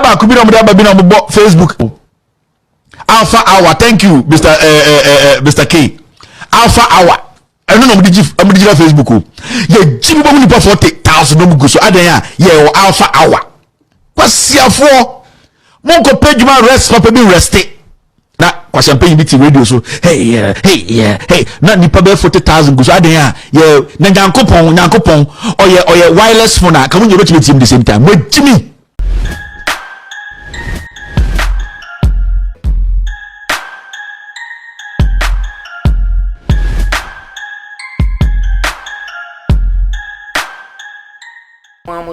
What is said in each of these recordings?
ba ku bi no mo da ba bi no mo Facebook Alpha Hour. Thank you Mr. K. Alpha Hour. I don't know I'm digital Facebook. Ye jibi bo ni 40,000 no go so adan ya ye Alpha Hour. Kwasiafo mo ko page man rest papa bi rest. Na kwasiampe bi ti radio so hey na nipa be 40,000 go so adan ya ye na nyankopon oye wireless phone a kamu nyebe tim the same time. Mo jimi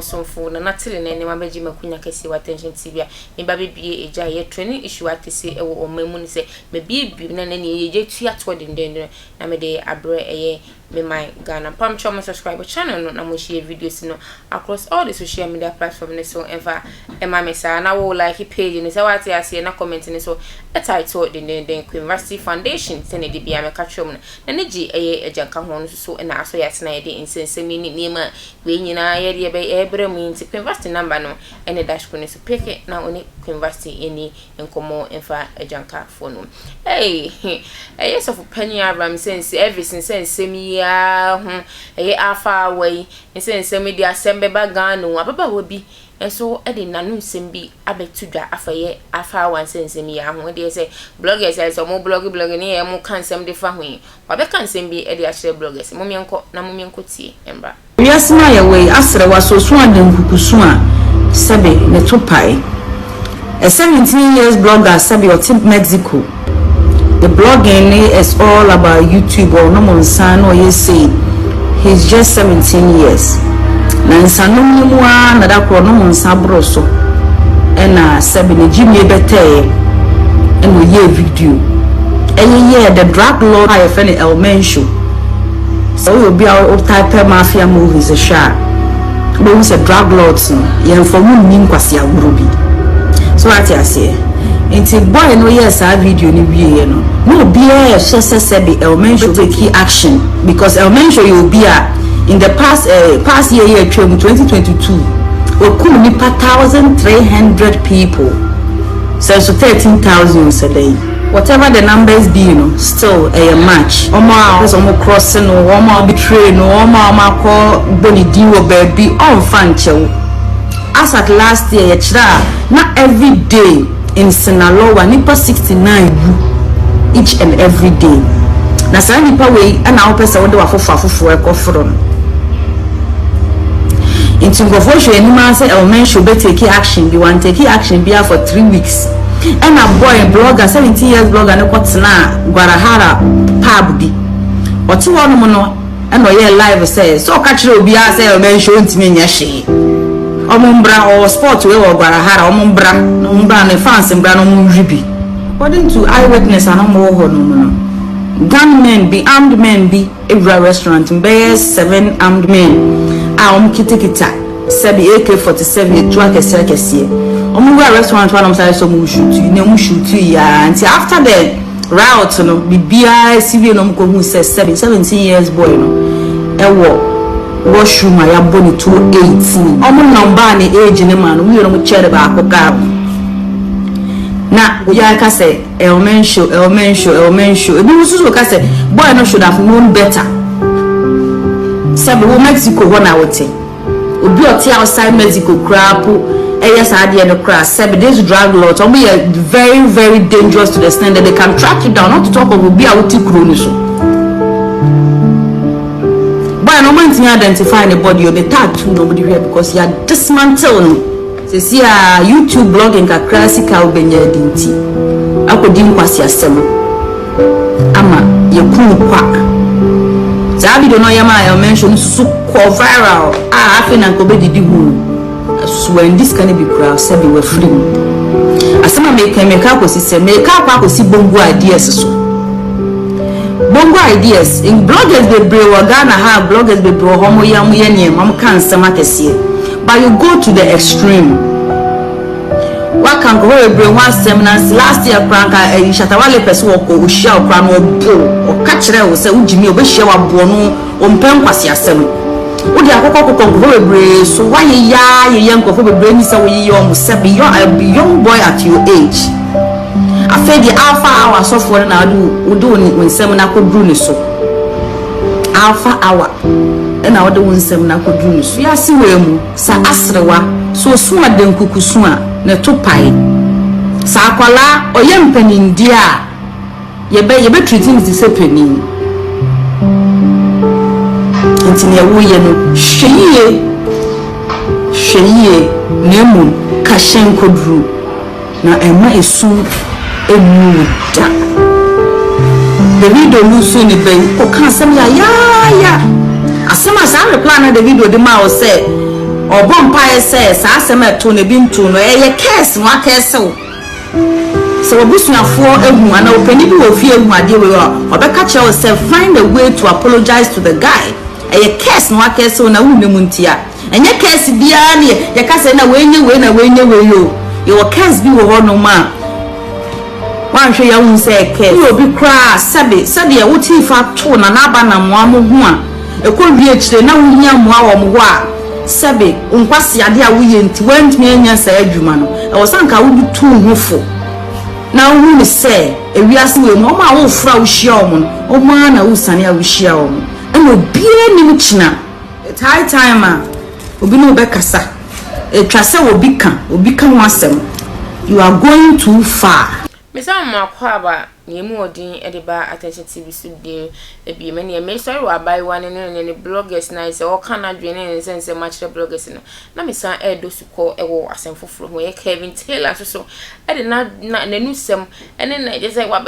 Somfo na natile na ne mabeji makunya kesi wa attention TV me ba bibie eja ye training issue atese e wo mamu ni se me bibie na ne ye tua to dendenden na me de abre eye me my Ghana pam chom subscribe channel no na mo share videos no across all the social media platforms so ever e ma me sa na wo like page ni se what ase na comment ni so e title dendenden University Foundation se ne de bia me ka chom na ne gi eye eja ka ho no so na aso ya tena ye de insensemi ni ma we nyina ye de be ebre mu nti University number no ene dash ko ne so peke na oni University eni enkomo enfa ejanka phone no hey yes of penny Abraham sense everything sense semi afa away sense media assemble ba Ghana ababa wo bi enso e de nanu sembi abetudwa afaye afa wan sense mi ya ho de say bloggers say mo blog ni e mo kan sem de fa ho wabe kan sem bi e de a share bloggers mo mienko na mo mienko tie embra yes na ya we asre wasoso adan kukusu a sabe ne topai a 17 years blogger sabe o tip Mexico. The blogging is all about YouTube or no monsan or you say he's just 17 years. Nansano mwa na da ko no monsan broso ena sabe ne jimi bete en we ye video and the drug lord I find Elmen show. So you'll be our type of mafia movies a shot. But we say drug lords yen for moon kwasi agurubi. So what I say Inti boy no yes a video ni wie no no be a say be Elmen show take action because Elmen show you be in the past year 2022 okum nipa 1,300 people so 13,000 a day whatever the numbers be you know still a match omo crossing no omo betray no omo call boni diwo baby on fan chew as at last year not every day in Sinaloa nipa 69 each and every day na sa nipa we na opesa wode wafofo ekoforo into ngofo anima say Elmen should be take action be one take action be for 3 weeks and a boy blogger 17 years blogger no kwatena Guadalajara pub bi oti wono mo no and oye live say so ka kire obi a say Elmen show ntimi nya hye omumbra or sport we wo Guadalajara omumbra ne fans mbra no mwibi according to eyewitness anomo ho no gunmen be armed men be every restaurant be 7 armed men kitikita sabi AK-47 etwa kese omuwa restaurant one say so mu shoot ya until after the riot no bibia civil no ko hu say 17 years boy no ewo washroom ya boni 218 omu number ni age ne man we no chere ba akoka na ya ka say Elmen show ebi mususu ka say boy no should have known better sabi wo Mexico ho na wote obi oti outside Mexico crap yes I no crash sabi this drug lords omo very very dangerous to the extent that they can track you down not to talk of obi a woti kuro ni so but no man to identify anybody or the tattoo nobody here because you are dismantled see YouTube blogging ka classical benya dinti akodi nkwasi asem ama yekunu kwa zabi do no yama I mention so viral afina ko be didi hu so when this can be crowd say we were free asema make ko si say make ko si bongo ideas so bongo ideas in bloggers be bre wa Ghana ha bloggers be bro homo yam ye ne mam kan sama kese but you go to the extreme what can go bre one seminars last year pranka shatawale person ko ohia okra no bo o ka kire wo say ujimi obehia wa bo no o mpem kwase asem Udi akoko bebre so why ya nkofo bebre ni say we yom say young boy at your age. I feel the alpha hour so for na do when sem na kodru ni so. Alpha hour na wode won sem na kodru ni so. Ya si we mu sa asrewa so suma den kukusu a na to pai. Sa akwala oyem panindia yebe treating the same panin. Ntini ya wuye no hweye nemu kashen kodru na ema esu emuda Davido lusu ni be ko kan sem ya asema sa reply na Davido de ma o say obon pae say sa asema to ne bi nto no eye case no akese wo so obusuafo ehu ana opani bi wo fie ehu ade we obeka che o say find a way to apologize to the guy eye case no akese na wu nemu ntia enye case bia ne ye ka say na wenye we yo your case bi wo ho no ma wan hwe ya wu say case bi obi kra sabe ya wuti fa to na aba na mo amohu a ekobie kire na wu nya mo awo mo a sabe unkwasi ade a wuye nti wantumi anya sa adwuma no e wo sanka wo tu hufo na wu ni say ewiase we mo ma wo fra wo hia wo no o ma na wo sane a wo hia wo no eno bie ni mchina time a obi no be kasa etwase obi kan wasem you are going too far. Mesa makwa ba yemu odin edeba attention TV studio ebi me ne me sorry wa buy one ne bloggers na say o kana dwene ne sense match bloggers no na mesa edo suko ewo asem foforo ho ye Kevin Taylor so ede na nanu sem ene na je say wa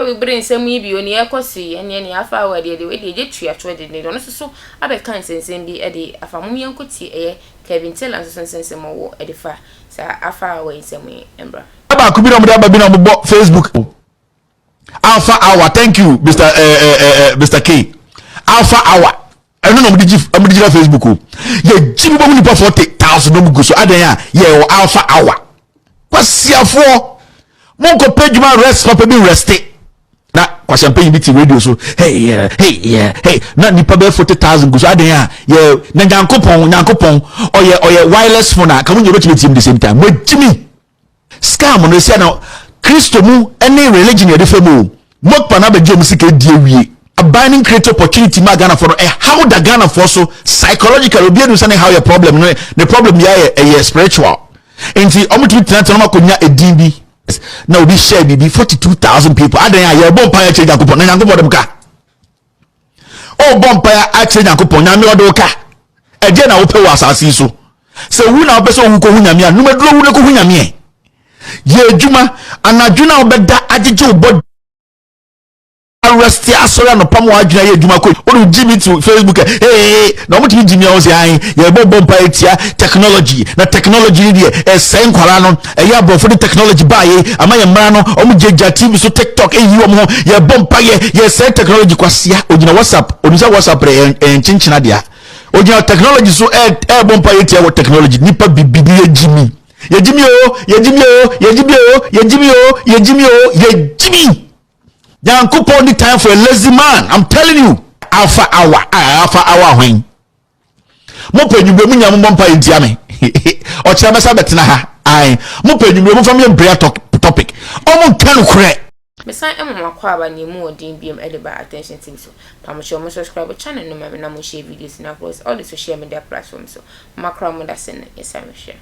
we brain sem yi bi oni ekosi ene afa wa de we de je tua cho de ne no so abe kan sense bi ede afa mum yankoti eye Kevin Taylor so sense mo wo ede fa sa afa wa sem embra Aba kubira mu da bina mo Facebook Alpha Hour, thank you Mr. K. Alpha Hour. I don't know I'm digital Facebook. Ye jibi bo nipa 40,000 no go so adan ya ye Alpha Hour. Kwasia for mon ko page ma rest papa bi rest. Na kwa champagne bi ti radio so hey na nipa be 40,000 go so adan ya ye na nyankopon oye wireless phone a kamu nyobe tim the same time. We jimi scam no sia na Christo mu any religion ye defa mu mokpa na beje musika die wie abaning create opportunity ma Ghana for how the Ghana for so psychological obi enu say how your problem no the problem ya spiritual enti omutu tena ma konya edin bi na obi share bi 42,000 people adan ya bom pa ya che Yakobon na Yakobon dem ka o bom pa ya che Yakobon na me odo ka eje na wo pe wasasi so se wu na obeso wu ko hunyame a numeduro wu ne ko hunyame ye juma anadwuna obeda ajeje obo arrest asori no pam wa adwuna ye juma ko o jimi to Facebook na mo ti jimi o se an ye bompa etia technology na technology dey sen kwara no ya bofo the technology ba ye ama ye mra no o mo jeja TV so TikTok yi o mo ye bompa ye sen technology kwasia ogina WhatsApp onisa WhatsApp chinchina dia ogina technology so bompa etia wo technology nipa bibibi ye jimi Yankupon the time for a lazy man. I'm telling you. Alpha hour when. Mope you be munya mompa intiame. O chama sa betina ha. Ai. Mope you be mo family prayer topic. O mo kan kure. Mesan emma kwa aba ni mu odin biem edeba attention team so. Pam show mo subscribe channel no me na mo share videos na across all the social media platforms so. Makra mo da sen yes I share.